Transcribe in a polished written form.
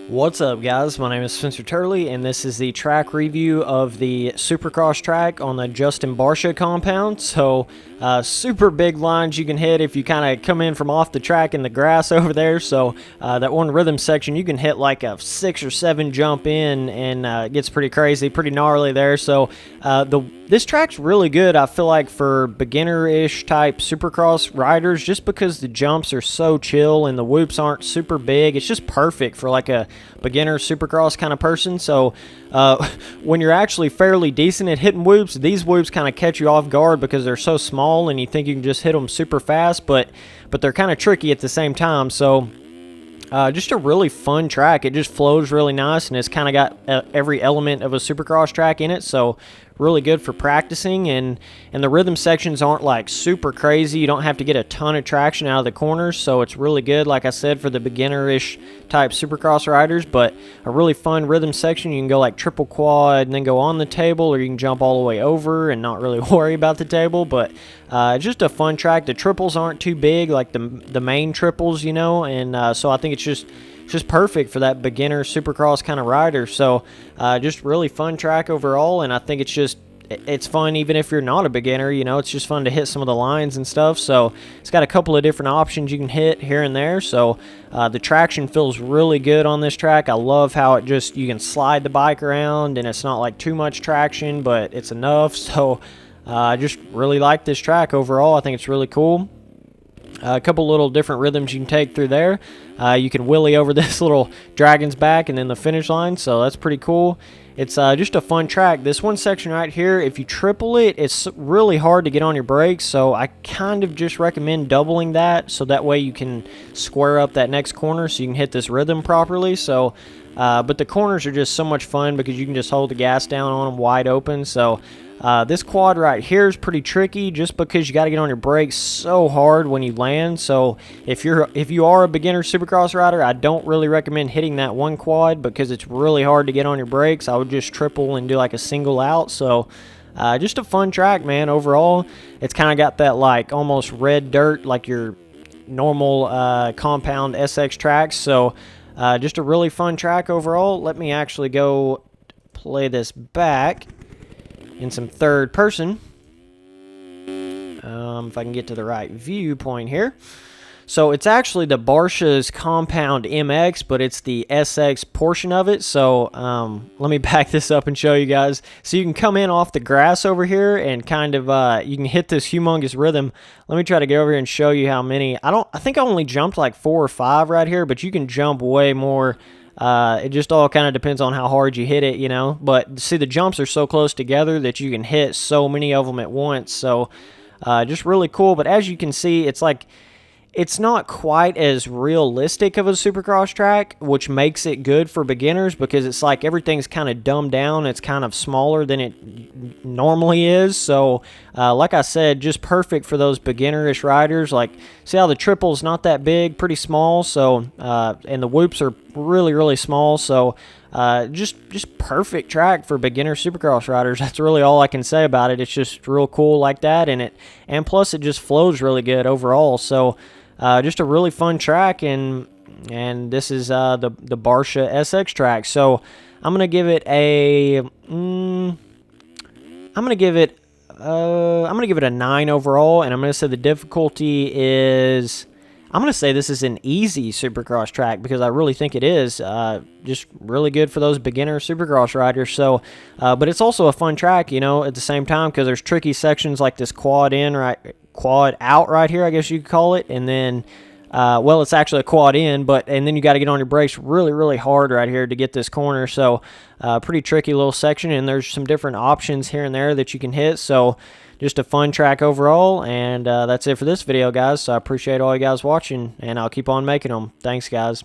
What's up, guys? My name is Spencer Turley, and this is the track review of the supercross track on the Barcia Compound. So, super big lines you can hit if you kind of come in from off the track in the grass over there. So, that one rhythm section, you can hit like a 6 or 7 jump in, and it gets pretty crazy, pretty gnarly there. So, this track's really good, I feel like, for beginner-ish type supercross riders, just because the jumps are so chill and the whoops aren't super big. It's just perfect for like a beginner supercross kind of person. So when you're actually fairly decent at hitting whoops, these whoops kind of catch you off guard because they're so small and you think you can just hit them super fast, but they're kind of tricky at the same time. So just a really fun track. It just flows really nice, and it's kind of got every element of a supercross track in it, so really good for practicing. And the rhythm sections aren't like super crazy. You don't have to get a ton of traction out of the corners, so it's really good, like I said, for the beginner-ish type supercross riders. But a really fun rhythm section. You can go like triple quad and then go on the table, or you can jump all the way over and not really worry about the table. But just a fun track. The triples aren't too big, like the main triples, you know, and so I think it's just perfect for that beginner supercross kind of rider. So just really fun track overall, and I think it's fun even if you're not a beginner. You know, it's just fun to hit some of the lines and stuff. So it's got a couple of different options you can hit here and there. So the traction feels really good on this track. I love how you can slide the bike around, and it's not like too much traction, but it's enough. So I just really like this track overall. I think it's really cool. A couple little different rhythms you can take through there. You can wheelie over this little dragon's back and then the finish line, so that's pretty cool. It's just a fun track. This one section right here, if you triple it, it's really hard to get on your brakes, so I kind of just recommend doubling that, so that way you can square up that next corner so you can hit this rhythm properly. So but the corners are just so much fun because you can just hold the gas down on them wide open. So this quad right here is pretty tricky just because you got to get on your brakes so hard when you land. So if you are a beginner supercross rider, I don't really recommend hitting that one quad because it's really hard to get on your brakes. I would just triple and do like a single out. So just a fun track, man. Overall, it's kind of got that like almost red dirt like your normal compound SX tracks. So just a really fun track overall. Let me actually go play this back in some third person, if I can get to the right viewpoint here. So it's actually the Barcia's Compound MX, but it's the SX portion of it. So let me back this up and show you guys. So you can come in off the grass over here and kind of you can hit this humongous rhythm. Let me try to get over here and show you how many. I think I only jumped like 4 or 5 right here, but you can jump way more. It just all kind of depends on how hard you hit it, you know. But see, the jumps are so close together that you can hit so many of them at once. So just really cool. But as you can see, it's like it's not quite as realistic of a supercross track, which makes it good for beginners because it's like everything's kind of dumbed down. It's kind of smaller than it normally is. So like I said, just perfect for those beginner-ish riders. Like, see how the triple's not that big, pretty small. So and the whoops are really, really small. So just perfect track for beginner supercross riders. That's really all I can say about it. It's just real cool like that, and plus it just flows really good overall. So just a really fun track, and this is the Barcia SX track. So I'm gonna give it a a 9 overall, and I'm gonna say the difficulty is, I'm going to say this is an easy supercross track because I really think it is. Just really good for those beginner supercross riders. So, but it's also a fun track, you know, at the same time, because there's tricky sections like this quad out right here, I guess you could call it. And then, well, it's actually a quad in, and then you got to get on your brakes really, really hard right here to get this corner. So, pretty tricky little section, and there's some different options here and there that you can hit. So, just a fun track overall, and that's it for this video, guys. So I appreciate all you guys watching, and I'll keep on making them. Thanks, guys.